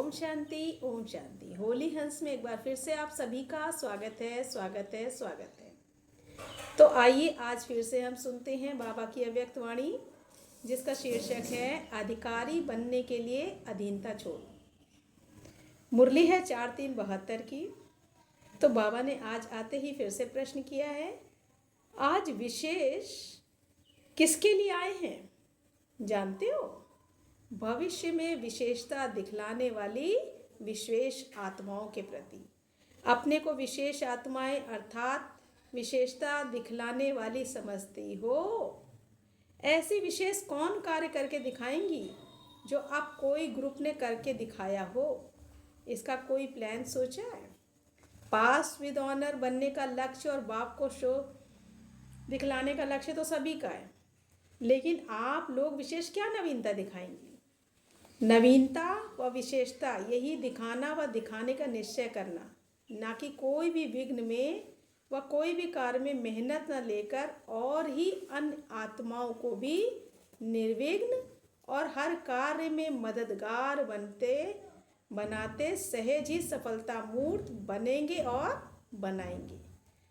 ओम शांति ओम शांति। होली हंस में एक बार फिर से आप सभी का स्वागत है स्वागत है स्वागत है। तो आइए आज फिर से हम सुनते हैं बाबा की अव्यक्त वाणी, जिसका शीर्षक है अधिकारी बनने के लिए अधीनता छोड़ो। मुरली है 4372 की। तो बाबा ने आज आते ही फिर से प्रश्न किया है, आज विशेष किसके लिए आए हैं जानते हो? भविष्य में विशेषता दिखलाने वाली विशेष आत्माओं के प्रति। अपने को विशेष आत्माएं अर्थात विशेषता दिखलाने वाली समझती हो। ऐसी विशेष कौन कार्य करके दिखाएंगी जो अब कोई ग्रुप ने करके दिखाया हो? इसका कोई प्लान सोचा है? पास विद ऑनर बनने का लक्ष्य और बाप को शो दिखलाने का लक्ष्य तो सभी का है, लेकिन आप लोग विशेष क्या नवीनता दिखाएंगे? नवीनता व विशेषता यही दिखाना व दिखाने का निश्चय करना, ना कि कोई भी विघ्न में व कोई भी कार्य में मेहनत न लेकर और ही अन्य आत्माओं को भी निर्विघ्न और हर कार्य में मददगार बनाते सहज ही सफलता मूर्त बनेंगे और बनाएंगे।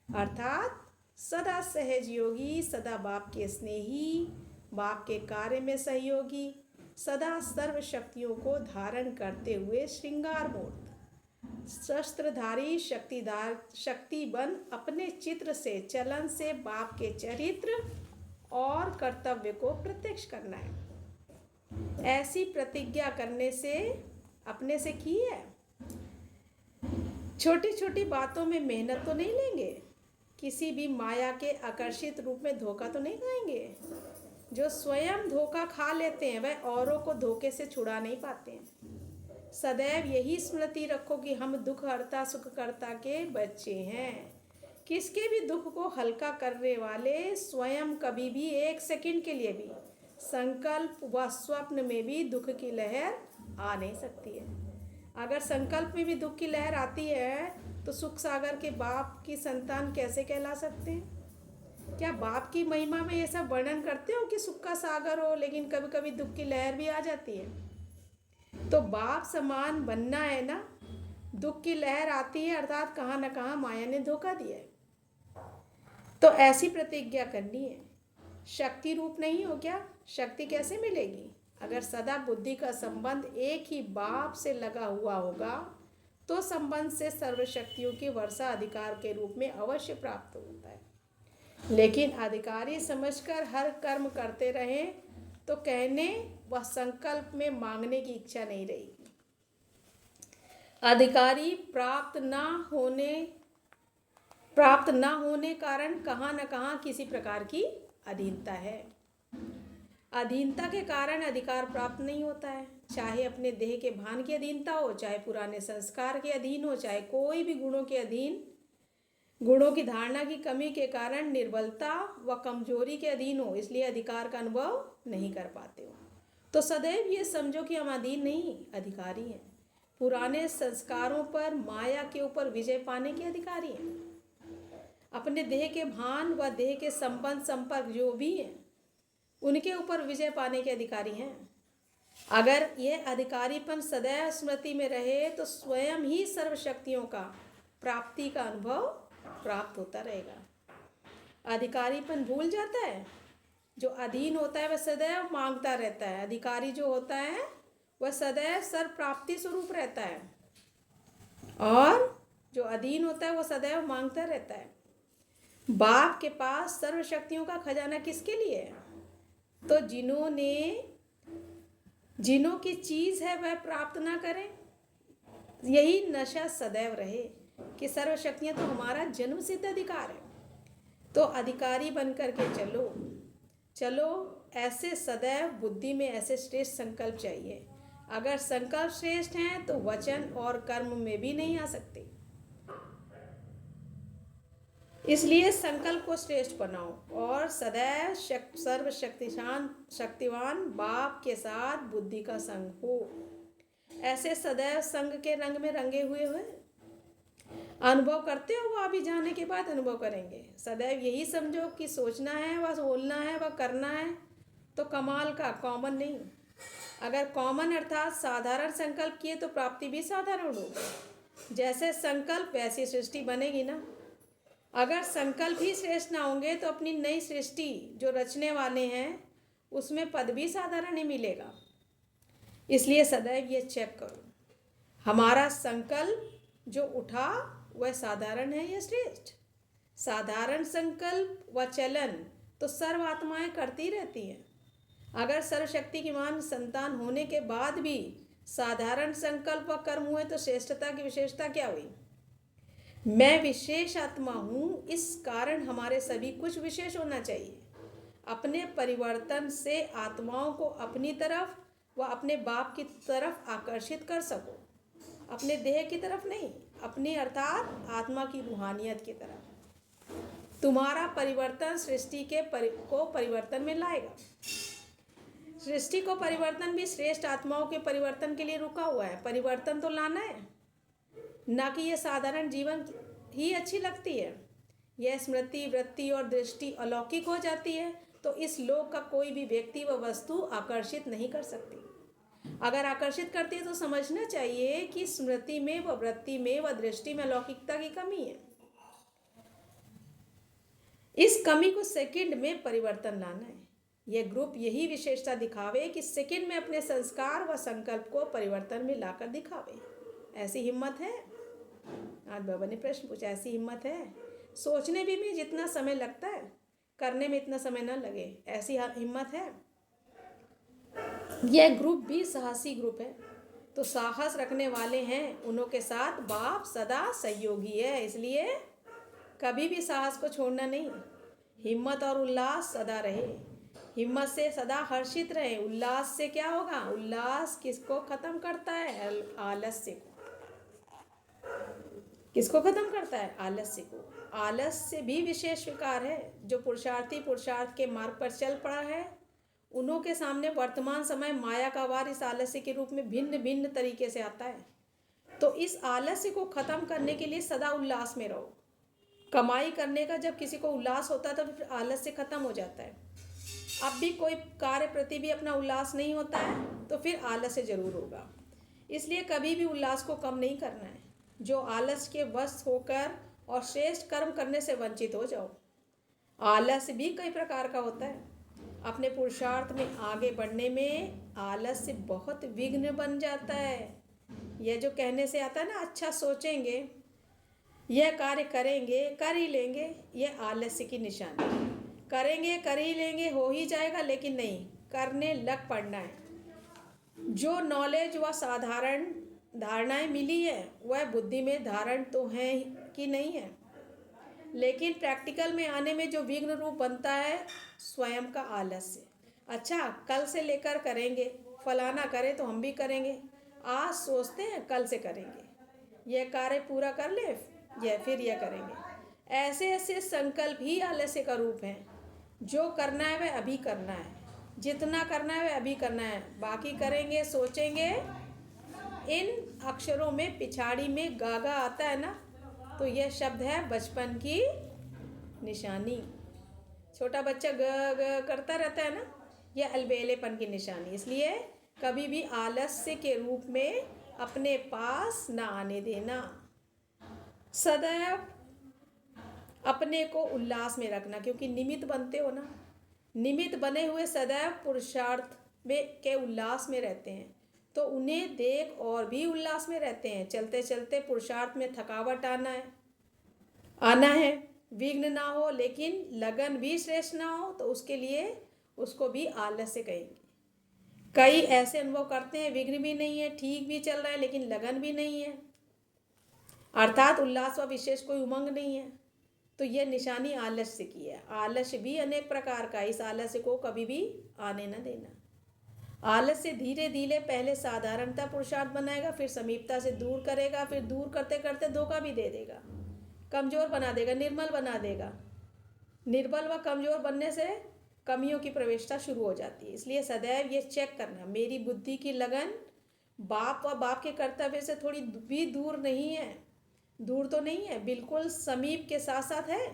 अर्थात सदा सहज योगी, सदा बाप के स्नेही, बाप के कार्य में सहयोगी, सदा सर्व शक्तियों को धारण करते हुए श्रृंगार मूर्त शस्त्रधारी शक्ति बन अपने चित्र से चलन से बाप के चरित्र और कर्तव्य को प्रत्यक्ष करना है। ऐसी प्रतिज्ञा करने से अपने से की है। छोटी छोटी बातों में मेहनत तो नहीं लेंगे, किसी भी माया के आकर्षित रूप में धोखा तो नहीं खाएंगे। जो स्वयं धोखा खा लेते हैं वह औरों को धोखे से छुड़ा नहीं पाते हैं। सदैव यही स्मृति रखो कि हम दुख हरता सुख करता के बच्चे हैं। किसके भी दुख को हल्का करने वाले स्वयं कभी भी एक सेकंड के लिए भी संकल्प व स्वप्न में भी दुख की लहर आ नहीं सकती है। अगर संकल्प में भी दुख की लहर आती है तो सुख सागर के बाप की संतान कैसे कहला सकते हैं? क्या बाप की महिमा में ये सब वर्णन करते हो कि सुख का सागर हो, लेकिन कभी कभी दुख की लहर भी आ जाती है? तो बाप समान बनना है ना। दुख की लहर आती है अर्थात कहाँ न कहाँ माया ने धोखा दिया है। तो ऐसी प्रतिज्ञा करनी है। शक्ति रूप नहीं हो क्या? शक्ति कैसे मिलेगी? अगर सदा बुद्धि का संबंध एक ही बाप से लगा हुआ होगा तो संबंध से सर्वशक्तियों की वर्षा अधिकार के रूप में अवश्य प्राप्त होता है। लेकिन अधिकारी समझकर हर कर्म करते रहें तो कहने व संकल्प में मांगने की इच्छा नहीं रहेगी। अधिकारी प्राप्त न होने कारण कहाँ न कहाँ किसी प्रकार की अधीनता है। अधीनता के कारण अधिकार प्राप्त नहीं होता है। चाहे अपने देह के भान की अधीनता हो, चाहे पुराने संस्कार के अधीन हो, चाहे कोई भी गुणों की धारणा की कमी के कारण निर्बलता व कमजोरी के अधीन हो, इसलिए अधिकार का अनुभव नहीं कर पाते हो। तो सदैव ये समझो कि हम अधीन नहीं, अधिकारी हैं। पुराने संस्कारों पर, माया के ऊपर विजय पाने के अधिकारी हैं। अपने देह के भान व देह के संबंध संपर्क जो भी हैं उनके ऊपर विजय पाने के अधिकारी हैं। अगर यह अधिकारीपन सदैव स्मृति में रहे तो स्वयं ही सर्वशक्तियों का प्राप्ति का अनुभव प्राप्त होता रहेगा। अधिकारीपन भूल जाता है। जो अधीन होता है वह सदैव मांगता रहता है। अधिकारी जो होता है वह सदैव सर्व प्राप्ति स्वरूप रहता है, और जो अधीन होता है वह सदैव मांगता रहता है। बाप के पास सर्व शक्तियों का खजाना किसके लिए है? तो जिन्हों की चीज है वह प्राप्त ना करें, यही नशा सदैव रहे कि सर्व शक्तियां तो हमारा जन्म सिद्ध अधिकार है। तो अधिकारी बनकर के चलो ऐसे सदैव बुद्धि में ऐसे श्रेष्ठ संकल्प चाहिए। अगर संकल्प श्रेष्ठ हैं तो वचन और कर्म में भी नहीं आ सकते। इसलिए संकल्प को श्रेष्ठ बनाओ और सदैव शक्तिवान बाप के साथ बुद्धि का संग हो। ऐसे सदैव संग के रंग में रंगे हुए अनुभव करते हो, वो अभी जाने के बाद अनुभव करेंगे। सदैव यही समझो कि सोचना है व बोलना है व करना है तो कमाल का, कॉमन नहीं। अगर कॉमन अर्थात साधारण संकल्प किए तो प्राप्ति भी साधारण होगी। जैसे संकल्प वैसी सृष्टि बनेगी ना। अगर संकल्प ही श्रेष्ठ ना होंगे तो अपनी नई सृष्टि जो रचने वाले हैं उसमें पद भी साधारण ही मिलेगा। इसलिए सदैव ये चेक करो, हमारा संकल्प जो उठा वह साधारण है या श्रेष्ठ। साधारण संकल्प व चलन तो सर्व आत्माएं करती रहती हैं। अगर सर्वशक्तिमान संतान होने के बाद भी साधारण संकल्प व कर्म हुए तो श्रेष्ठता की विशेषता क्या हुई? मैं विशेष आत्मा हूँ, इस कारण हमारे सभी कुछ विशेष होना चाहिए। अपने परिवर्तन से आत्माओं को अपनी तरफ व अपने बाप की तरफ आकर्षित कर सको। अपने देह की तरफ नहीं, अपनी अर्थात आत्मा की रूहानियत की तरफ। तुम्हारा परिवर्तन सृष्टि को परिवर्तन में लाएगा। सृष्टि को परिवर्तन भी श्रेष्ठ आत्माओं के परिवर्तन के लिए रुका हुआ है। परिवर्तन तो लाना है, ना कि ये साधारण जीवन ही अच्छी लगती है। यह स्मृति, वृत्ति और दृष्टि अलौकिक हो जाती है तो इस लोक का कोई भी व्यक्ति व वस्तु आकर्षित नहीं कर सकती। अगर आकर्षित करती है तो समझना चाहिए कि स्मृति में व वृत्ति में व दृष्टि में अलौकिकता की कमी है। इस कमी को सेकंड में परिवर्तन लाना है। यह ग्रुप यही विशेषता दिखावे कि सेकंड में अपने संस्कार व संकल्प को परिवर्तन में लाकर दिखावे। ऐसी हिम्मत है? आज बाबा ने प्रश्न पूछा, ऐसी हिम्मत है? सोचने भी में जितना समय लगता है करने में इतना समय न लगे, ऐसी हिम्मत है? यह ग्रुप भी साहसी ग्रुप है। तो साहस रखने वाले हैं उन्हों के साथ बाप सदा सहयोगी है। इसलिए कभी भी साहस को छोड़ना नहीं। हिम्मत और उल्लास सदा रहे। हिम्मत से सदा हर्षित रहे। उल्लास से क्या होगा? उल्लास किसको खत्म करता है? आलस्य को। किसको खत्म करता है? आलस्य को। आलस्य भी विशेष विकार है। जो पुरुषार्थी पुरुषार्थ के मार्ग पर चल पड़ा है उन्हों के सामने वर्तमान समय माया का वार इस आलस्य के रूप में भिन्न भिन्न तरीके से आता है। तो इस आलस्य को खत्म करने के लिए सदा उल्लास में रहो। कमाई करने का जब किसी को उल्लास होता है तो फिर आलस्य खत्म हो जाता है। अब भी कोई कार्य प्रति भी अपना उल्लास नहीं होता है तो फिर आलस्य जरूर होगा। इसलिए कभी भी उल्लास को कम नहीं करना है। जो आलस्य के वश होकर और श्रेष्ठ कर्म करने से वंचित हो जाओ। आलस्य भी कई प्रकार का होता है। अपने पुरुषार्थ में आगे बढ़ने में आलस्य बहुत विघ्न बन जाता है। यह जो कहने से आता है ना, अच्छा सोचेंगे, यह कार्य करेंगे, कर ही लेंगे, यह आलस्य की निशानी। करेंगे, कर ही लेंगे, हो ही जाएगा, लेकिन नहीं, करने लग पड़ना है। जो नॉलेज व साधारण धारणाएं मिली है वह बुद्धि में धारण तो है कि नहीं है, लेकिन प्रैक्टिकल में आने में जो विघ्न रूप बनता है स्वयं का आलस्य। अच्छा, कल से लेकर करेंगे, फलाना करे तो हम भी करेंगे, आज सोचते हैं कल से करेंगे, यह कार्य पूरा कर ले यह फिर यह करेंगे। ऐसे ऐसे संकल्प ही आलस्य का रूप है। जो करना है वह अभी करना है, जितना करना है वह अभी करना है, बाकी करेंगे, सोचेंगे। इन अक्षरों में पिछाड़ी में गागा आता है ना, तो यह शब्द है बचपन की निशानी। छोटा बच्चा ग ग करता रहता है ना, यह अलबेलेपन की निशानी। इसलिए कभी भी आलस्य के रूप में अपने पास ना आने देना। सदैव अपने को उल्लास में रखना, क्योंकि निमित्त बनते हो ना। निमित्त बने हुए सदैव पुरुषार्थ में के उल्लास में रहते हैं तो उन्हें देख और भी उल्लास में रहते हैं। चलते चलते पुरुषार्थ में थकावट आना है, विघ्न ना हो, लेकिन लगन भी श्रेष्ठ ना हो तो उसके लिए उसको भी आलस्य कहेंगे। कई ऐसे अनुभव करते हैं, विघ्न भी नहीं है, ठीक भी चल रहा है, लेकिन लगन भी नहीं है, अर्थात उल्लास व विशेष कोई उमंग नहीं है, तो यह निशानी आलस्य की है। आलस्य भी अनेक प्रकार का, इस आलस्य को कभी भी आने न देना। आलस्य धीरे धीरे पहले साधारणता पुरुषार्थ बनाएगा, फिर समीपता से दूर करेगा, फिर दूर करते करते धोखा भी दे देगा, कमजोर बना देगा, निर्मल बना देगा। निर्बल व कमजोर बनने से कमियों की प्रवेशता शुरू हो जाती है। इसलिए सदैव ये चेक करना, मेरी बुद्धि की लगन बाप व बाप के कर्तव्य से थोड़ी भी दूर नहीं है। दूर तो नहीं है, बिल्कुल समीप के साथ साथ है।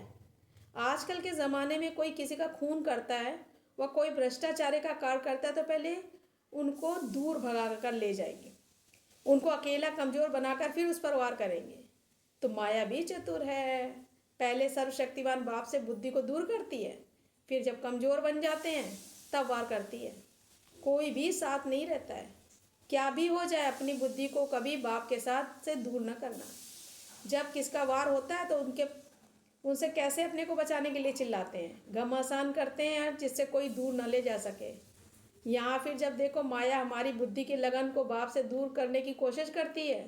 आजकल के ज़माने में कोई किसी का खून करता है व कोई भ्रष्टाचारी का कार्य करता है तो पहले उनको दूर भगा कर ले जाएंगे, उनको अकेला कमज़ोर बनाकर फिर उस पर वार करेंगे। तो माया भी चतुर है, पहले सर्वशक्तिमान बाप से बुद्धि को दूर करती है, फिर जब कमज़ोर बन जाते हैं तब वार करती है। कोई भी साथ नहीं रहता है, क्या भी हो जाए अपनी बुद्धि को कभी बाप के साथ से दूर न करना। जब किसका वार होता है तो उनसे कैसे अपने को बचाने के लिए चिल्लाते हैं, घमासान करते हैं जिससे कोई दूर न ले जा सके। यहाँ फिर जब देखो माया हमारी बुद्धि की लगन को बाप से दूर करने की कोशिश करती है,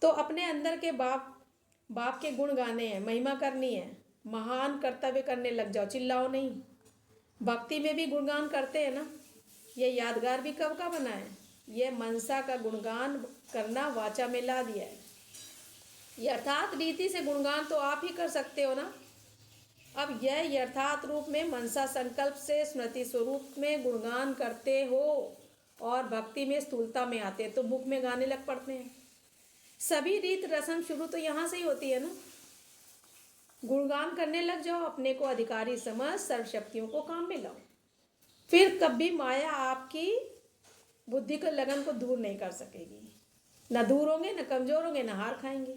तो अपने अंदर के बाप के गुण गाने हैं, महिमा करनी है, महान कर्तव्य करने लग जाओ, चिल्लाओ नहीं। भक्ति में भी गुणगान करते हैं ना, ये यादगार भी कब का बना है, ये मनसा का गुणगान करना वाचा में ला दिया है। यथार्थ रीति से गुणगान तो आप ही कर सकते हो ना। अब यह यथार्थ रूप में मनसा संकल्प से स्मृति स्वरूप में गुणगान करते हो और भक्ति में स्थूलता में आते हैं तो मुख में गाने लग पड़ते हैं। सभी रीत रस्म शुरू तो यहाँ से ही होती है ना। गुणगान करने लग जाओ, अपने को अधिकारी समझ सर्वशक्तियों को काम में लाओ, फिर कभी माया आपकी बुद्धि को लगन को दूर नहीं कर सकेगी। न दूर होंगे, न कमज़ोर होंगे, न हार खाएंगे,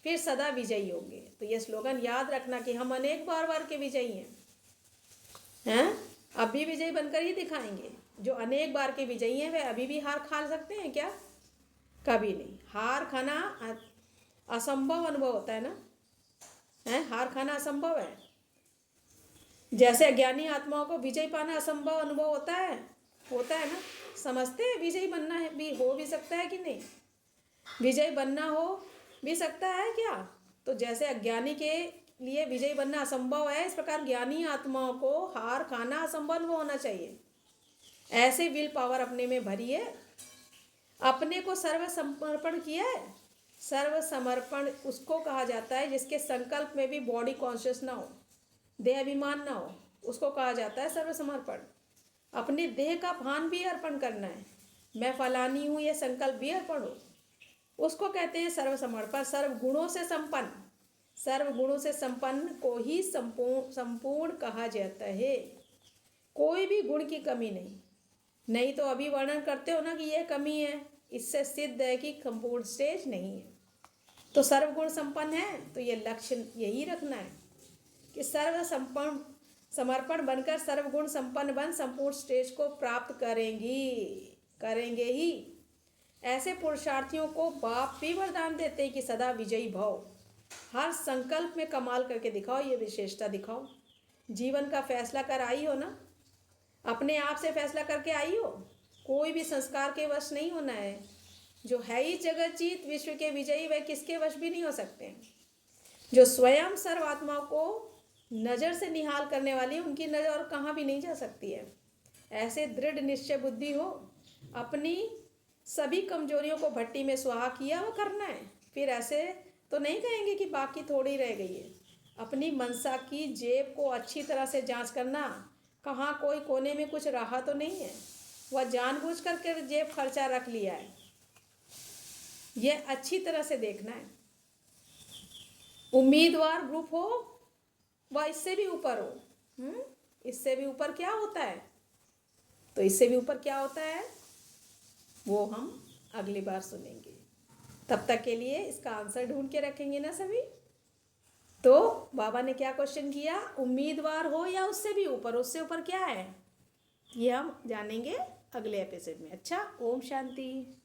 फिर सदा विजयी होंगे। तो ये स्लोगन याद रखना कि हम अनेक बार के विजयी हैं। अब भी विजयी बनकर ही दिखाएंगे। जो अनेक बार के विजयी हैं वे अभी भी हार खा सकते हैं क्या? कभी नहीं। हार खाना असंभव अनुभव होता है ना, हार खाना असंभव है। जैसे अज्ञानी आत्माओं को विजय पाना असंभव अनुभव होता है ना। समझते हैं विजयी बनना है भी, हो भी सकता है कि नहीं, विजय बनना हो भी सकता है क्या? तो जैसे अज्ञानी के लिए विजयी बनना असंभव है, इस प्रकार ज्ञानी आत्माओं को हार खाना असंभव होना चाहिए। ऐसे विल पावर अपने में भरिए, अपने को सर्व समर्पण किया है। सर्व समर्पण उसको कहा जाता है जिसके संकल्प में भी बॉडी कॉन्शियस ना हो, देह अभिमान ना हो, उसको कहा जाता है सर्व समर्पण। अपनी देह का भान भी अर्पण करना है, मैं फलानी हूँ ये संकल्प भी अर्पण हो, उसको कहते हैं सर्व समर्पण। सर्व गुणों से संपन्न को ही संपूर्ण कहा जाता है। कोई भी गुण की कमी नहीं तो अभी वर्णन करते हो ना कि ये कमी है, इससे सिद्ध है कि संपूर्ण स्टेज नहीं है। तो सर्वगुण संपन्न है, तो ये लक्ष्य यही रखना है कि सर्व समर्पण बनकर सर्वगुण संपन्न बन संपूर्ण स्टेज को प्राप्त करेंगे ही। ऐसे पुरुषार्थियों को बाप भी वरदान देते हैं कि सदा विजयी भव, हर संकल्प में कमाल करके दिखाओ, ये विशेषता दिखाओ। जीवन का फैसला कर आई हो ना, अपने आप से फैसला करके आई हो, कोई भी संस्कार के वश नहीं होना है। जो है ही जगत जीत विश्व के विजयी, वह किसके वश भी नहीं हो सकते। जो स्वयं सर्व आत्माओं को नज़र से निहाल करने वाली है, उनकी नज़र और कहाँ भी नहीं जा सकती है। ऐसे दृढ़ निश्चय बुद्धि हो, अपनी सभी कमजोरियों को भट्टी में सुहा किया वो करना है। फिर ऐसे तो नहीं कहेंगे कि बाकी थोड़ी रह गई है। अपनी मनसा की जेब को अच्छी तरह से जांच करना, कहाँ कोई कोने में कुछ रहा तो नहीं है, वह जानबूझ करके जेब खर्चा रख लिया है, यह अच्छी तरह से देखना है। उम्मीदवार ग्रुप हो वह इससे भी ऊपर हो। इससे भी ऊपर क्या होता है, तो इससे भी ऊपर क्या होता है वो हम अगली बार सुनेंगे। तब तक के लिए इसका आंसर ढूंढ के रखेंगे ना सभी। तो बाबा ने क्या क्वेश्चन किया, उम्मीदवार हो या उससे भी ऊपर, उससे ऊपर क्या है ये हम जानेंगे अगले एपिसोड में। अच्छा, ओम शांति।